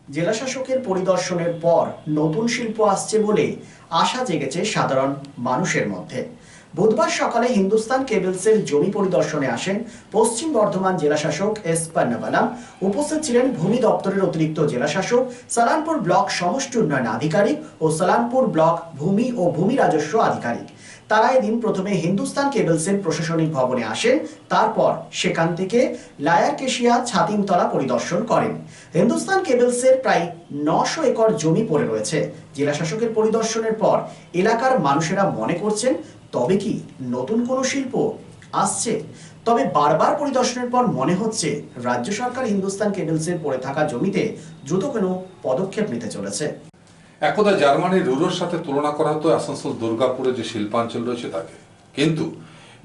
জেলাশাসকের পরিদর্শনের পর নতুন শিল্প আসছে বলে আশা জেগেছে সাধারণ মানুষের মধ্যে। বুধবার সকালে হিন্দুস্তান কেবলসের জমি পরিদর্শনে আসেন পশ্চিম বর্ধমান জেলাশাসক এস পান্নাবালাম। উপস্থিত ছিলেন ভূমি দপ্তরের অতিরিক্ত জেলাশাসক, সালানপুর ব্লক সমষ্টি উন্নয়ন আধিকারিক ও সালানপুর ব্লক ভূমি ও ভূমি রাজস্ব আধিকারিক। তারা এদিন প্রথমে হিন্দুস্তান কেবলসের প্রশাসনিক ভবনে আসেন, তারপর সেখান থেকে লায়ারকেশিয়া ছাতিমতলা পরিদর্শন করেন। হিন্দুস্তান কেবলসের প্রায় 900 একর জমি পড়ে রয়েছে। জেলা শাসকের পরিদর্শনের পর এলাকার মানুষেরা মনে করছেন, তবে কি নতুন কোনো শিল্প আসছে? তবে বারবার পরিদর্শনের পর মনে হচ্ছে রাজ্য সরকার হিন্দুস্তান কেবলসের পড়ে থাকা জমিতে দ্রুত কোনো পদক্ষেপ নিতে চলেছে। একদা জার্মানির রুরোর সাথে তুলনা করা হতো আসানসোল দুর্গাপুরে যে শিল্পাঞ্চল রয়েছে তাকে, কিন্তু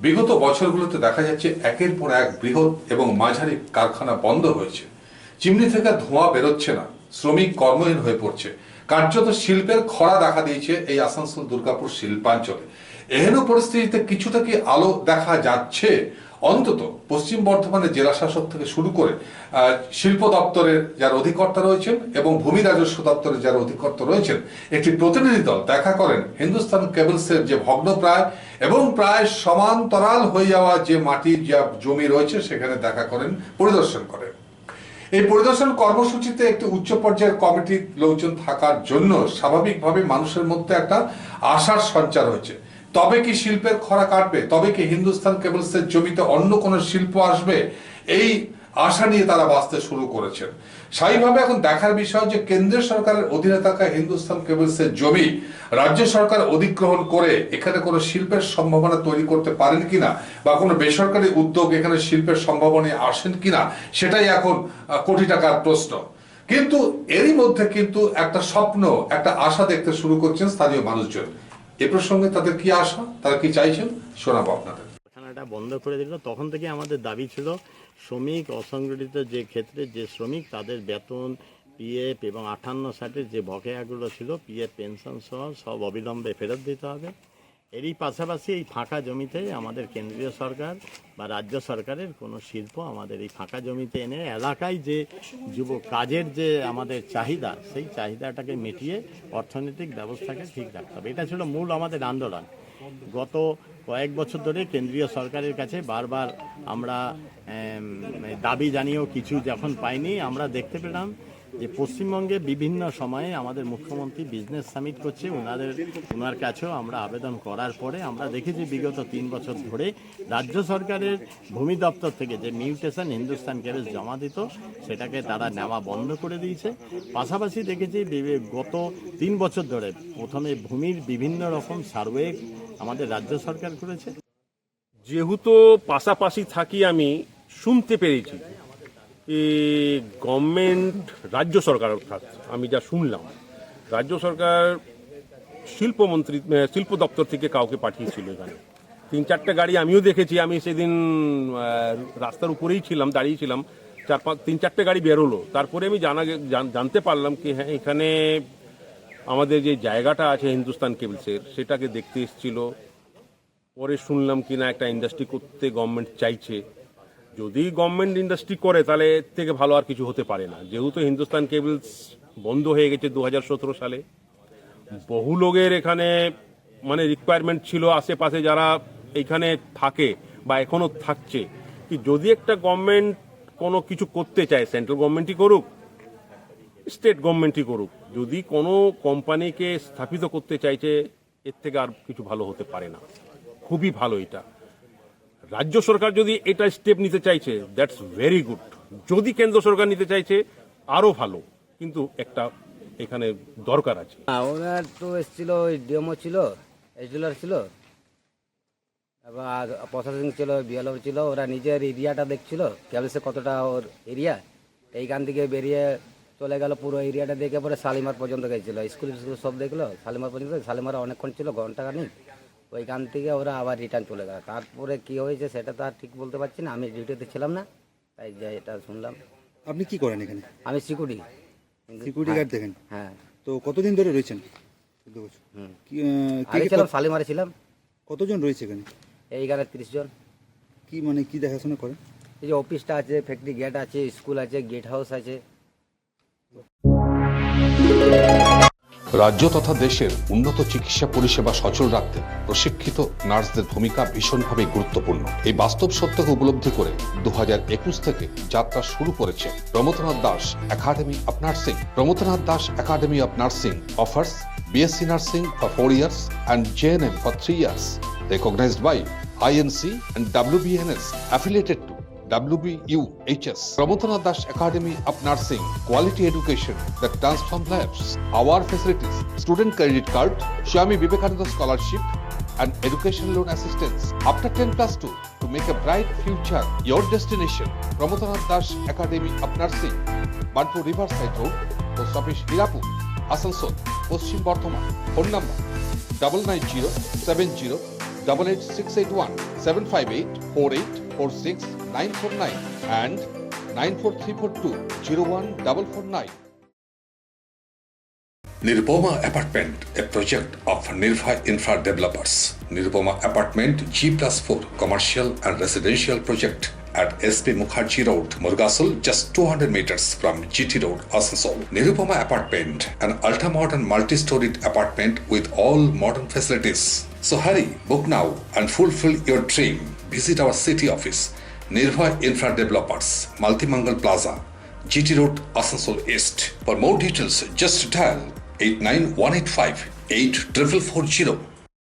বিগত বছরগুলোতে দেখা যাচ্ছে একের পর এক বৃহৎ এবং মাঝারি কারখানা বন্ধ হয়েছে। চিমনি থেকে ধোঁয়া বেরোচ্ছে না, শ্রমিক কর্মহীন হয়ে পড়ছে। কার্যত শিল্পের খরা দেখা দিয়েছে এই আসানসোল দুর্গাপুর শিল্পাঞ্চলে। এহেন পরিস্থিতিতে কিছুটা কি আলো দেখা যাচ্ছে? অন্তত পশ্চিম বর্ধমানের জেলা শাসক থেকে শুরু করে শিল্প দপ্তরের যারা অধিকর্তা রয়েছেন এবং ভূমি রাজস্ব দপ্তরের যারা অধিকর্তা রয়েছেন, একটি প্রতিনিধি দল দেখা করেন হিন্দুস্তান কেবলসের যে ভগ্নপ্রায় এবং প্রায় সমান্তরাল হয়ে যাওয়া যে মাটির যা জমি রয়েছে সেখানে দেখা করেন, পরিদর্শন করেন। এই পরিদর্শন কর্মসূচিতে একটি উচ্চ পর্যায়ের কমিটির লোকজন থাকার জন্য স্বাভাবিকভাবে মানুষের মধ্যে একটা আশার সঞ্চার হয়েছে। তবে কি শিল্পের খরা কাটবে? তবে কি হিন্দুস্তান কেবলসের জমিতে অন্য কোনো শিল্প আসবে? এই আশা নিয়ে তারা বাঁচতে শুরু করেছেন। স্বাভাবিকভাবে এখন দেখার বিষয় যে কেন্দ্রীয় সরকারের অধীনে থাকা হিন্দুস্তান কেবলসের জমি রাজ্য সরকার অধিগ্রহণ করে এখানে কোনো শিল্পের সম্ভাবনা তৈরি করতে পারেন কিনা, বা কোনো বেসরকারি উদ্যোগ এখানে শিল্পের সম্ভাবনায় আসেন কিনা, সেটাই এখন কোটি টাকার প্রশ্ন। কিন্তু এরই মধ্যে কিন্তু একটা স্বপ্ন, একটা আশা দেখতে শুরু করছেন স্থানীয় মানুষজন। এ প্রসঙ্গে তাদের কি আশা, তারা কি চাইছেন, শোনাবো আপনাদের। কারখানাটা বন্ধ করে দিল, তখন থেকে আমাদের দাবি ছিল শ্রমিক অসংগঠিত যে ক্ষেত্রে যে শ্রমিক, তাদের বেতন, পিএফ এবং 58-60 যে বকেয়াগুলো ছিল, পিএফ পেনশন সহ সব অবিলম্বে ফেরত দিতে হবে। এরই পাশাপাশি এই ফাঁকা জমিতে আমাদের কেন্দ্রীয় সরকার বা রাজ্য সরকারের কোনো শিল্প আমাদের এই ফাঁকা জমিতে এনে এলাকায় যে যুব কাজের যে আমাদের চাহিদা, সেই চাহিদাটাকে মিটিয়ে অর্থনৈতিক ব্যবস্থাকে ঠিক রাখতে হবে। এটা ছিল মূল আমাদের আন্দোলন। গত কয়েক বছর ধরে কেন্দ্রীয় সরকারের কাছে বারবার আমরা দাবি জানিয়েও কিছু যখন পাইনি, আমরা দেখতে পেলাম যে পশ্চিমবঙ্গে বিভিন্ন সময়ে আমাদের মুখ্যমন্ত্রী বিজনেস সামিট করছে, ওনার কাছেও আমরা আবেদন করার পরে আমরা দেখেছি বিগত 3 বছর ধরে রাজ্য সরকারের ভূমি দপ্তর থেকে যে মিউটেশন হিন্দুস্তান কেবলস জমা দিত, সেটাকে তারা নেওয়া বন্ধ করে দিয়েছে। পাশাপাশি দেখেছি গত 3 বছর ধরে প্রথমে ভূমির বিভিন্ন রকম সার্ভে আমাদের রাজ্য সরকার করেছে। যেহেতু পাশাপাশি থাকি, আমি শুনতে পেরেছি গভর্নমেন্ট, রাজ্য সরকার অর্থাৎ আমি যা শুনলাম, রাজ্য সরকার শিল্পমন্ত্রী শিল্প দপ্তর থেকে কাউকে পাঠিয়েছিল এখানে। 3-4টে গাড়ি আমিও দেখেছি, আমি সেদিন রাস্তার উপরেই ছিলাম, দাঁড়িয়েছিলাম, 3-4টে গাড়ি বেরোলো। তারপরে আমি জানতে পারলাম কি হ্যাঁ, এখানে আমাদের যে জায়গাটা আছে হিন্দুস্তান কেবলসের, সেটাকে দেখতে এসেছিল। পরে শুনলাম কিনা একটা ইন্ডাস্ট্রি করতে গভর্নমেন্ট চাইছে। যদি গভর্নমেন্ট ইন্ডাস্ট্রি করে তাহলে এর থেকে ভালো আর কিছু হতে পারে না। যেহেতু হিন্দুস্তান কেবলস বন্ধ হয়ে গেছে 2017 সালে, বহু লোকের এখানে মানে রিকোয়ারমেন্ট ছিল আশেপাশে যারা এখানে থাকে বা এখনো থাকছে, কি যদি একটা গভর্নমেন্ট কোনো কিছু করতে চায়, সেন্ট্রাল গভর্নমেন্টই করুক, স্টেট গভর্নমেন্টই করুক, যদি কোনো কোম্পানিকে স্থাপিত করতে চাইছে, এর থেকে আর কিছু ভালো হতে পারে না। খুবই ভালো এটা। রাজ্য সরকার যদি এটা স্টেপ নিতে চাইছে, দ্যাটস ভেরি গুড। যদি কেন্দ্র সরকার নিতে চাইছে, আরও ভালো। কিন্তু একটা এখানে দরকার আছে। ওনার তো এসেছিল, ওই ডিএমও ছিল, এসডিলার ছিল, আবার প্রশাসন ছিল, বিএলও ছিল। ওরা নিজের এরিয়াটা দেখছিল, ক্যাবলসে কতটা ওর এরিয়া, এইখান থেকে বেরিয়ে চলে গেল, পুরো এরিয়াটা দেখে পরে শালিমার পর্যন্ত গেছিল, স্কুল সব দেখলো, শালিমার পর্যন্ত। শালিমার অনেকক্ষণ ছিল, ঘন্টাখানিক। ওইখান থেকে ওরা আবার রিটার্ন চলে গেল। তারপরে কি হয়েছে সেটা তো আর ঠিক বলতে পারছি না, আমি ডিউটিতে ছিলাম না, তাই যে এটা শুনলাম। আপনি কি করেন এখানে? আমি সিকিউরিটি গার্ড দেখেন? হ্যাঁ। তো কতদিন ধরে রয়েছেন? ছিলাম, শালিমারে ছিলাম। কতজন রয়েছে এখানে? এইখানে 30 জন। কি মানে কি দেখাশোনা করেন? এই যে অফিসটা আছে, ফ্যাক্টরি গেট আছে, স্কুল আছে, গেট হাউস আছে। রাজ্য তথা দেশের উন্নত চিকিৎসা পরিষেবা সচল রাখতে প্রশিক্ষিত নার্সদের ভূমিকা ভীষণভাবে গুরুত্বপূর্ণ। এই বাস্তব সত্যকে উপলব্ধি করে 2021 থেকে যাত্রা শুরু করেছে Pramathanath Das academy of nursing. Pramathanath Das academy of nursing offers BSc Nursing for 4 years and JNM for 3 years, recognized by INC and WBNS, affiliated to WBUHS. Prabodhanath Das Academy of Nursing, quality education that transforms lives. Our facilities: student credit card, Swami Vivekananda scholarship, and education loan assistance. After 10+2, to make a bright future your destination. Prabodhanath Das Academy of Nursing, Banpur Riverside Road, Post Office Hirapur, Asansol, Paschim Bardhaman. Phone number 9907088681, 7584846 and 94342014449. Nirupoma Apartment, a project of Nirvay Infra Developers. Nirupoma Apartment G+4 commercial and residential project at SP Mukherjee Road, Murgasol, just 200 meters from GT Road, Asansol. Nirupoma Apartment, an ultra-modern multi-storied apartment with all modern facilities. So hurry, book now and fulfill your dream. Visit our city office, Nirvay Infra Developers, Multimangal Plaza, GT Road, Asansol East. For more details, just dial 89185 8440.